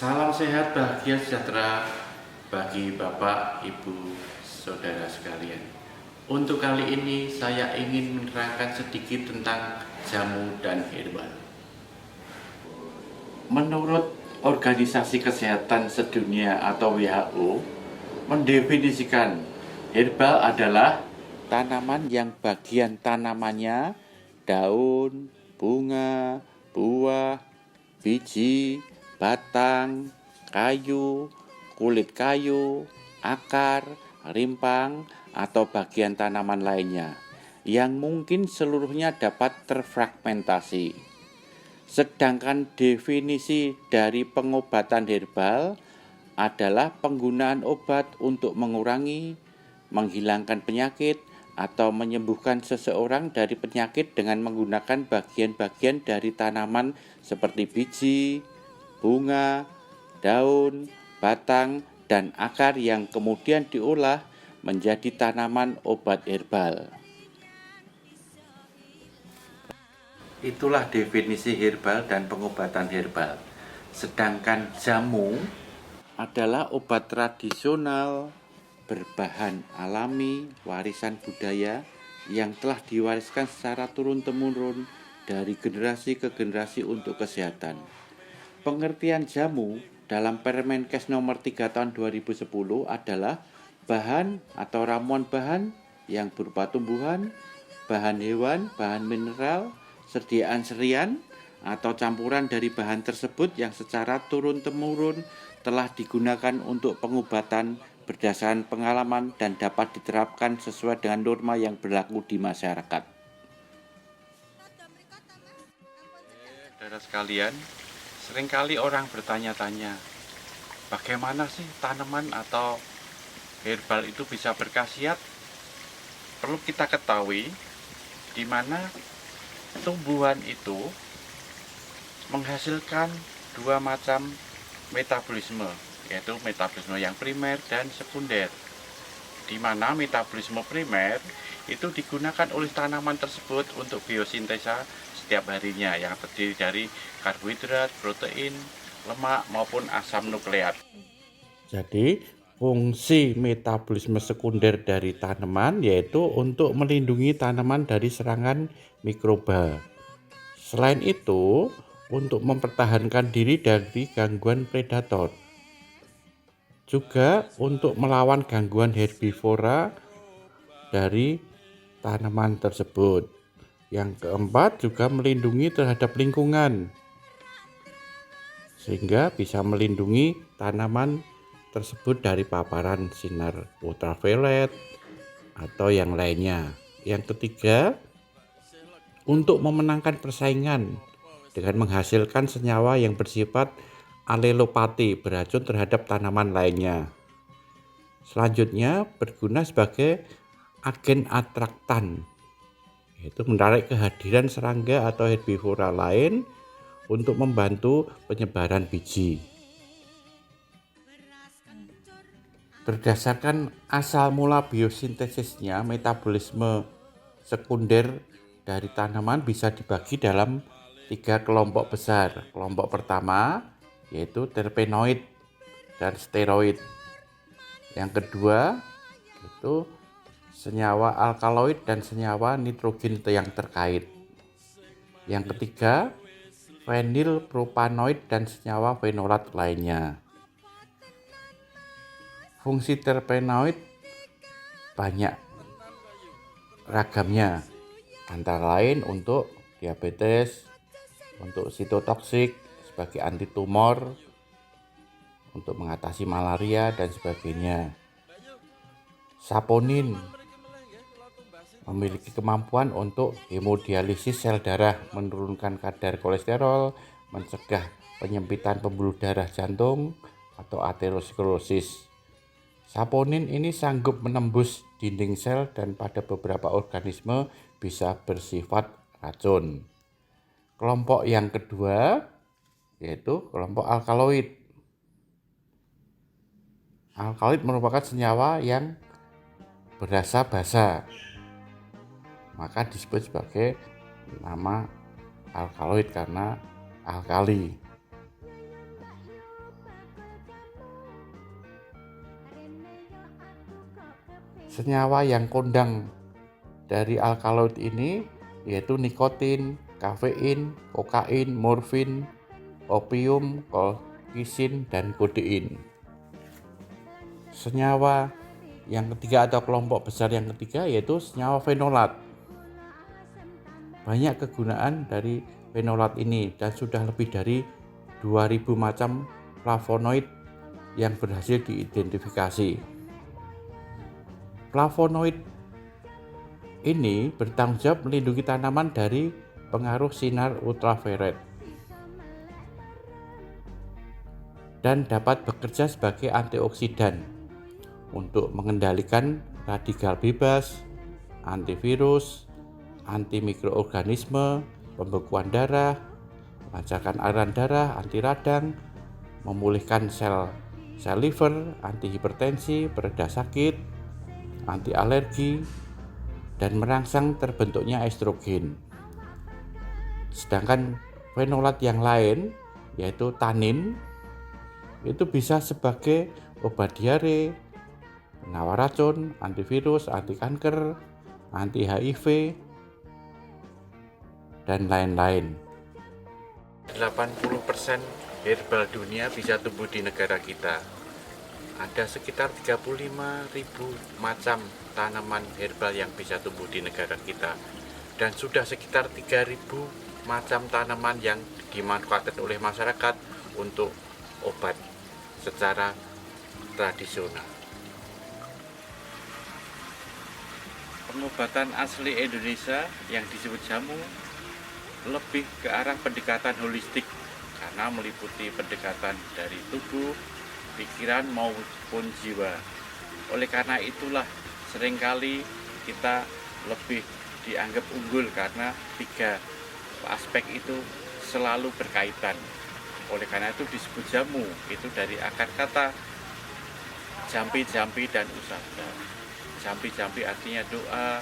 Salam sehat, bahagia, sejahtera bagi Bapak, Ibu, Saudara sekalian. Untuk kali ini saya ingin menerangkan sedikit tentang jamu dan herbal. Menurut Organisasi Kesehatan Sedunia atau WHO mendefinisikan herbal adalah tanaman yang bagian tanamannya, daun, bunga, buah, biji, batang, kayu, kulit kayu, akar, rimpang, atau bagian tanaman lainnya yang mungkin seluruhnya dapat terfragmentasi. Sedangkan definisi dari pengobatan herbal adalah penggunaan obat untuk mengurangi, menghilangkan penyakit, atau menyembuhkan seseorang dari penyakit dengan menggunakan bagian-bagian dari tanaman seperti biji, bunga, daun, batang, dan akar yang kemudian diolah menjadi tanaman obat herbal. Itulah definisi herbal dan pengobatan herbal. Sedangkan jamu adalah obat tradisional berbahan alami warisan budaya yang telah diwariskan secara turun-temurun dari generasi ke generasi untuk kesehatan. Pengertian jamu dalam Permenkes nomor 3 tahun 2010 adalah bahan atau ramuan bahan yang berupa tumbuhan, bahan hewan, bahan mineral, sediaan serian, atau campuran dari bahan tersebut yang secara turun-temurun telah digunakan untuk pengobatan berdasarkan pengalaman dan dapat diterapkan sesuai dengan norma yang berlaku di masyarakat. Saudara sekalian, seringkali orang bertanya-tanya, bagaimana sih tanaman atau herbal itu bisa berkhasiat? Perlu kita ketahui di mana tumbuhan itu menghasilkan dua macam metabolisme, yaitu metabolisme yang primer dan sekunder. Di mana metabolisme primer itu digunakan oleh tanaman tersebut untuk biosintesa setiap harinya yang terdiri dari karbohidrat, protein, lemak maupun asam nukleat. Jadi fungsi metabolisme sekunder dari tanaman yaitu untuk melindungi tanaman dari serangan mikroba. Selain itu, untuk mempertahankan diri dari gangguan predator. Juga untuk melawan gangguan herbivora dari tanaman tersebut. Yang keempat juga melindungi terhadap lingkungan, sehingga bisa melindungi tanaman tersebut dari paparan sinar ultraviolet atau yang lainnya. Yang ketiga, untuk memenangkan persaingan dengan menghasilkan senyawa yang bersifat alelopati beracun terhadap tanaman lainnya. Selanjutnya berguna sebagai agen atraktan, yaitu menarik kehadiran serangga atau herbivora lain untuk membantu penyebaran biji. Berdasarkan asal mula biosintesisnya, metabolisme sekunder dari tanaman bisa dibagi dalam 3 kelompok besar. Kelompok pertama yaitu terpenoid dan steroid. Yang kedua itu senyawa alkaloid dan senyawa nitrogen yang terkait. Yang ketiga fenilpropanoid dan senyawa fenolat lainnya. Fungsi terpenoid banyak ragamnya, antara lain untuk diabetes, untuk sitotoksik sebagai anti tumor, untuk mengatasi malaria dan sebagainya. Saponin memiliki kemampuan untuk hemodialisis sel darah, menurunkan kadar kolesterol, mencegah penyempitan pembuluh darah jantung atau aterosklerosis. Saponin ini sanggup menembus dinding sel dan pada beberapa organisme bisa bersifat racun. Kelompok yang kedua yaitu kelompok alkaloid. Alkaloid merupakan senyawa yang berasa basa, maka disebut sebagai nama alkaloid karena alkali. Senyawa yang kondang dari alkaloid ini yaitu nikotin, kafein, kokain, morfin, opium, kolkisin, dan kodein. Senyawa yang ketiga atau kelompok besar yang ketiga yaitu senyawa fenolat. Banyak kegunaan dari fenolat ini dan sudah lebih dari 2000 macam flavonoid yang berhasil diidentifikasi. Flavonoid ini bertanggung jawab melindungi tanaman dari pengaruh sinar ultraviolet dan dapat bekerja sebagai antioksidan untuk mengendalikan radikal bebas, antivirus, antimikroorganisme, pembekuan darah, melancarkan aliran darah, anti radang, memulihkan sel liver, anti hipertensi, pereda sakit, anti alergi, dan merangsang terbentuknya estrogen. Sedangkan fenolat yang lain yaitu tanin itu bisa sebagai obat diare, penawar racun, antivirus, anti kanker, anti HIV, dan lain-lain. 80% herbal dunia bisa tumbuh di negara kita. Ada sekitar 35.000 macam tanaman herbal yang bisa tumbuh di negara kita. Dan sudah sekitar 3.000 macam tanaman yang dimanfaatkan oleh masyarakat untuk obat secara tradisional. Pengobatan asli Indonesia yang disebut jamu lebih ke arah pendekatan holistik karena meliputi pendekatan dari tubuh, pikiran maupun jiwa. Oleh karena itulah seringkali kita lebih dianggap unggul karena 3 aspek itu selalu berkaitan. Oleh karena itu disebut jamu, itu dari akar kata jampi-jampi dan usada. Jampi-jampi artinya doa,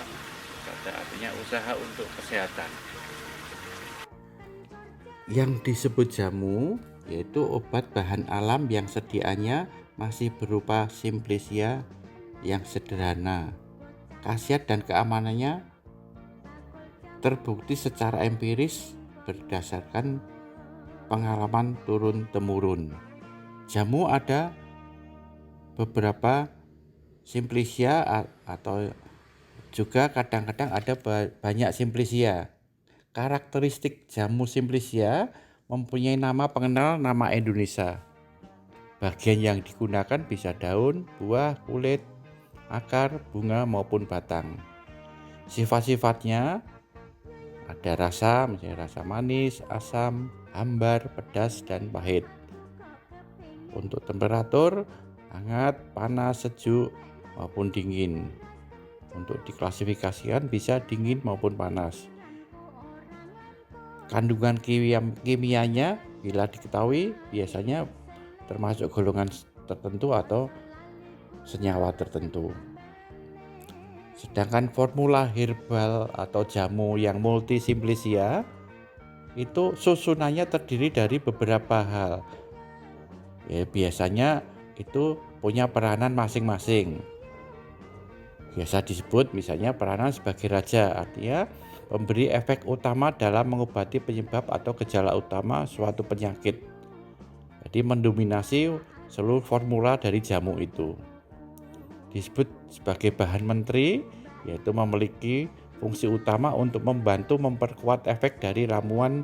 usada artinya usaha untuk kesehatan. Yang disebut jamu yaitu obat bahan alam yang sediaannya masih berupa simplicia yang sederhana. Khasiat dan keamanannya terbukti secara empiris berdasarkan pengalaman turun-temurun. Jamu ada beberapa simplicia atau juga kadang-kadang ada banyak simplicia. Karakteristik jamu simplicia mempunyai nama pengenal nama Indonesia. Bagian yang digunakan bisa daun, buah, kulit, akar, bunga maupun batang. Sifat-sifatnya ada rasa, misalnya rasa manis, asam, hambar, pedas, dan pahit. Untuk temperatur hangat, panas, sejuk maupun dingin. Untuk diklasifikasikan bisa dingin maupun panas. Kandungan kimianya bila diketahui biasanya termasuk golongan tertentu atau senyawa tertentu. Sedangkan formula herbal atau jamu yang multi simplicia itu susunannya terdiri dari beberapa hal. Ya, biasanya itu punya peranan masing-masing. Biasa disebut misalnya peranan sebagai raja, artinya memberi efek utama dalam mengobati penyebab atau gejala utama suatu penyakit. Jadi mendominasi seluruh formula dari jamu itu. Disebut sebagai bahan menteri, yaitu memiliki fungsi utama untuk membantu memperkuat efek dari ramuan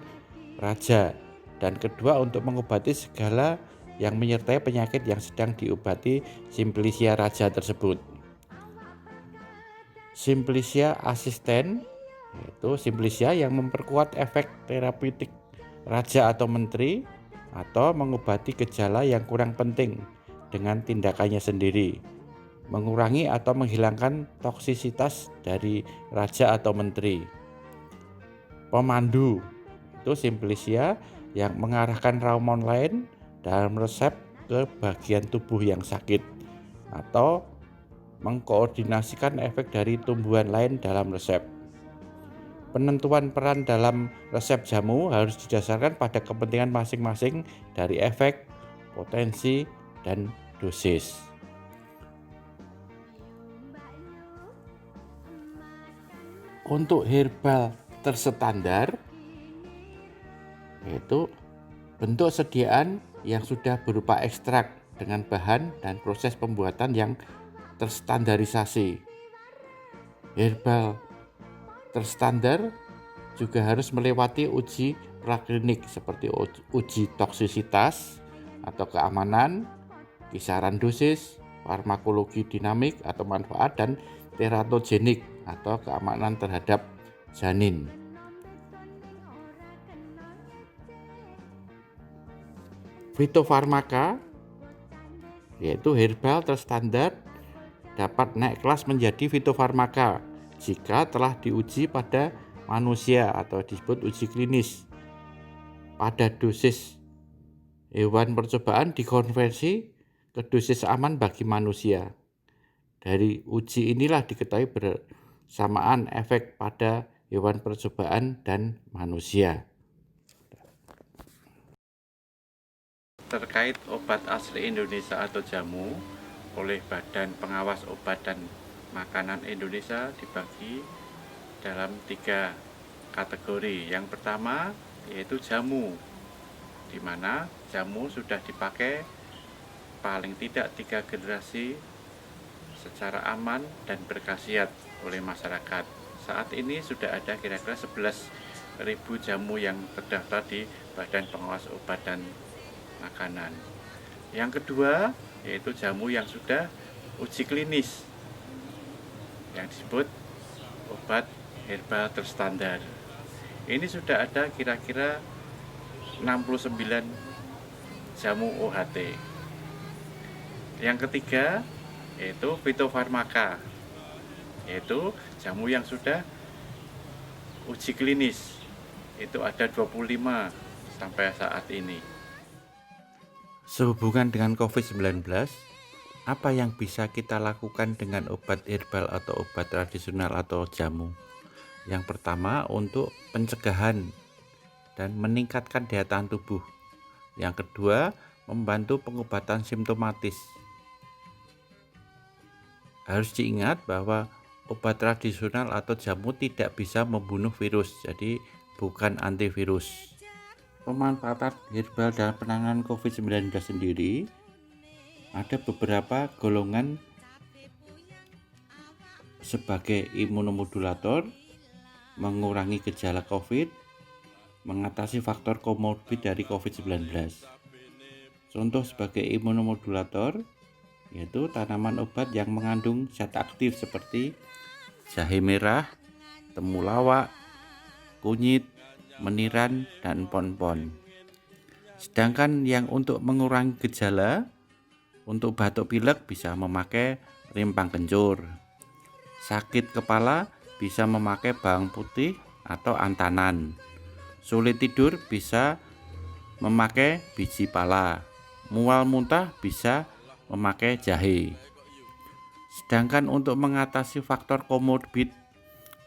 raja. Dan kedua untuk mengobati segala yang menyertai penyakit yang sedang diobati simplicia raja tersebut. Simplicia asisten yaitu simplicia yang memperkuat efek terapeutik raja atau menteri atau mengobati gejala yang kurang penting dengan tindakannya sendiri, mengurangi atau menghilangkan toksisitas dari raja atau menteri. Pemandu itu simplicia yang mengarahkan ramuan lain dalam resep ke bagian tubuh yang sakit atau mengkoordinasikan efek dari tumbuhan lain dalam resep. Penentuan peran dalam resep jamu harus didasarkan pada kepentingan masing-masing dari efek, potensi, dan dosis. Untuk herbal terstandar, yaitu bentuk sediaan yang sudah berupa ekstrak dengan bahan dan proses pembuatan yang terstandarisasi. Herbal terstandar juga harus melewati uji praklinik seperti uji toksisitas atau keamanan, kisaran dosis, farmakologi dinamik atau manfaat, dan teratogenik atau keamanan terhadap janin. Fitofarmaka, yaitu herbal terstandar, dapat naik kelas menjadi fitofarmaka jika telah diuji pada manusia atau disebut uji klinis. Pada dosis hewan percobaan dikonversi ke dosis aman bagi manusia. Dari uji inilah diketahui bersamaan efek pada hewan percobaan dan manusia. Terkait obat asli Indonesia atau jamu oleh Badan Pengawas Obat dan Makanan Indonesia dibagi dalam 3 kategori. Yang pertama yaitu jamu, di mana jamu sudah dipakai paling tidak 3 generasi secara aman dan berkhasiat oleh masyarakat. Saat ini sudah ada kira-kira 11.000 jamu yang terdaftar di Badan Pengawas Obat dan Makanan. Yang kedua yaitu jamu yang sudah uji klinis, yang disebut obat herbal terstandar. Ini sudah ada kira-kira 69 jamu OHT. Yang ketiga yaitu fitofarmaka, yaitu jamu yang sudah uji klinis. Itu ada 25 sampai saat ini. Sehubungan dengan COVID-19, apa yang bisa kita lakukan dengan obat herbal atau obat tradisional atau jamu? Yang pertama, untuk pencegahan dan meningkatkan daya tahan tubuh. Yang kedua, membantu pengobatan simptomatis. Harus diingat bahwa obat tradisional atau jamu tidak bisa membunuh virus, jadi bukan antivirus. Pemanfaatan herbal dalam penanganan COVID-19 sendiri ada beberapa golongan sebagai imunomodulator, mengurangi gejala COVID, mengatasi faktor komorbid dari COVID-19. Contoh sebagai imunomodulator yaitu tanaman obat yang mengandung zat aktif seperti jahe merah, temulawak, kunyit, meniran, dan pon-pon. Sedangkan yang untuk mengurangi gejala, untuk batuk pilek bisa memakai rimpang kencur. Sakit kepala bisa memakai bawang putih atau antanan. Sulit tidur bisa memakai biji pala. Mual muntah bisa memakai jahe. Sedangkan untuk mengatasi faktor komorbid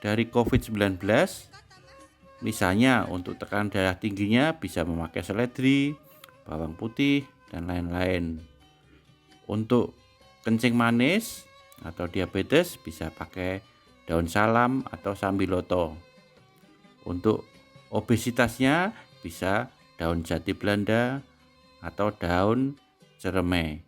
dari COVID-19, misalnya untuk tekanan darah tingginya bisa memakai seledri, bawang putih, dan lain-lain. Untuk kencing manis atau diabetes bisa pakai daun salam atau sambiloto. Untuk obesitasnya bisa daun jati Belanda atau daun cereme.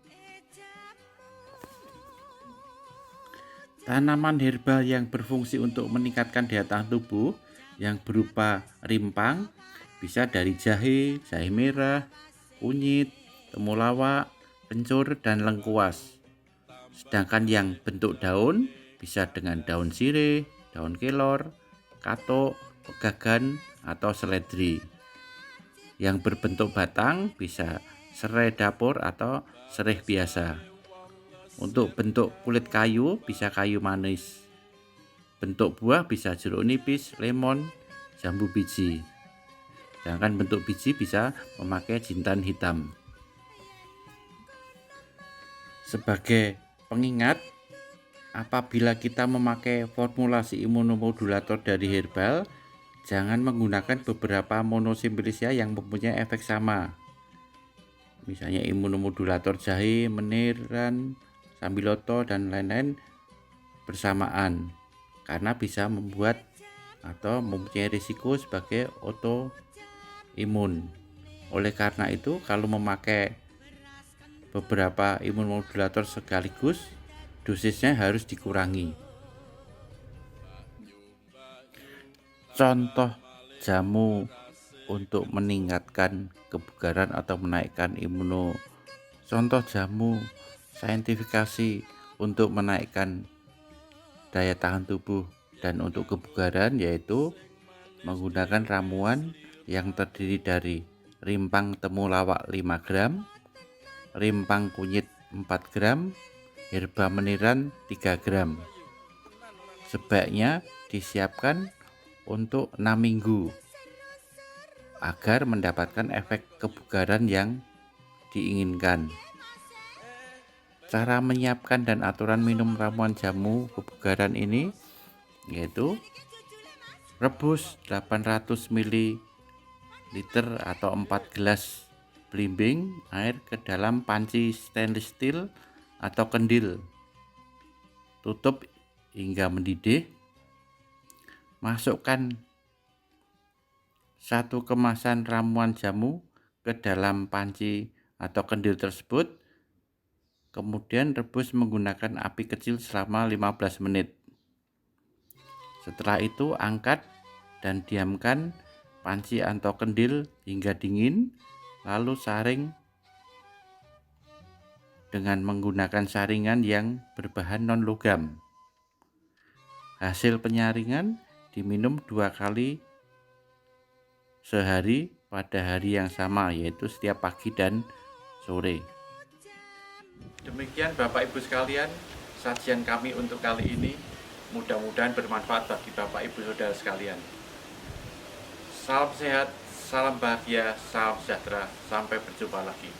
Tanaman herbal yang berfungsi untuk meningkatkan daya tahan tubuh yang berupa rimpang bisa dari jahe, jahe merah, kunyit, temulawak, kencur, dan lengkuas. Sedangkan yang bentuk daun bisa dengan daun sirih, daun kelor, katok, pegagan, atau seledri. Yang berbentuk batang bisa serai dapur atau sereh biasa. Untuk bentuk kulit kayu bisa kayu manis. Bentuk buah bisa jeruk nipis, lemon, jambu biji. Sedangkan bentuk biji bisa memakai jintan hitam. Sebagai pengingat, apabila kita memakai formulasi imunomodulator dari herbal, jangan menggunakan beberapa monosimbilisia yang mempunyai efek sama. Misalnya imunomodulator jahe, meniran, sambiloto, dan lain-lain bersamaan, karena bisa membuat atau mempunyai risiko sebagai autoimun. Oleh karena itu, kalau memakai beberapa imunomodulator sekaligus, dosisnya harus dikurangi. Contoh jamu untuk meningkatkan kebugaran atau menaikkan contoh jamu saintifikasi untuk menaikkan daya tahan tubuh dan untuk kebugaran yaitu menggunakan ramuan yang terdiri dari rimpang temulawak 5 gram, rimpang kunyit 4 gram, herba meniran 3 gram. Sebaiknya disiapkan untuk 6 minggu agar mendapatkan efek kebugaran yang diinginkan. Cara menyiapkan dan aturan minum ramuan jamu kebugaran ini yaitu rebus 800 ml atau 4 gelas belimbing air ke dalam panci stainless steel atau kendil. Tutup hingga mendidih. Masukkan 1 kemasan ramuan jamu ke dalam panci atau kendil tersebut. Kemudian rebus menggunakan api kecil selama 15 menit. Setelah itu angkat dan diamkan panci atau kendil hingga dingin, lalu saring dengan menggunakan saringan yang berbahan non-logam. Hasil penyaringan diminum 2 kali sehari pada hari yang sama, yaitu setiap pagi dan sore. Demikian Bapak Ibu sekalian, sajian kami untuk kali ini. Mudah-mudahan bermanfaat bagi Bapak Ibu Saudara sekalian. Salam sehat, salam bahagia, salam sejahtera. Sampai berjumpa lagi.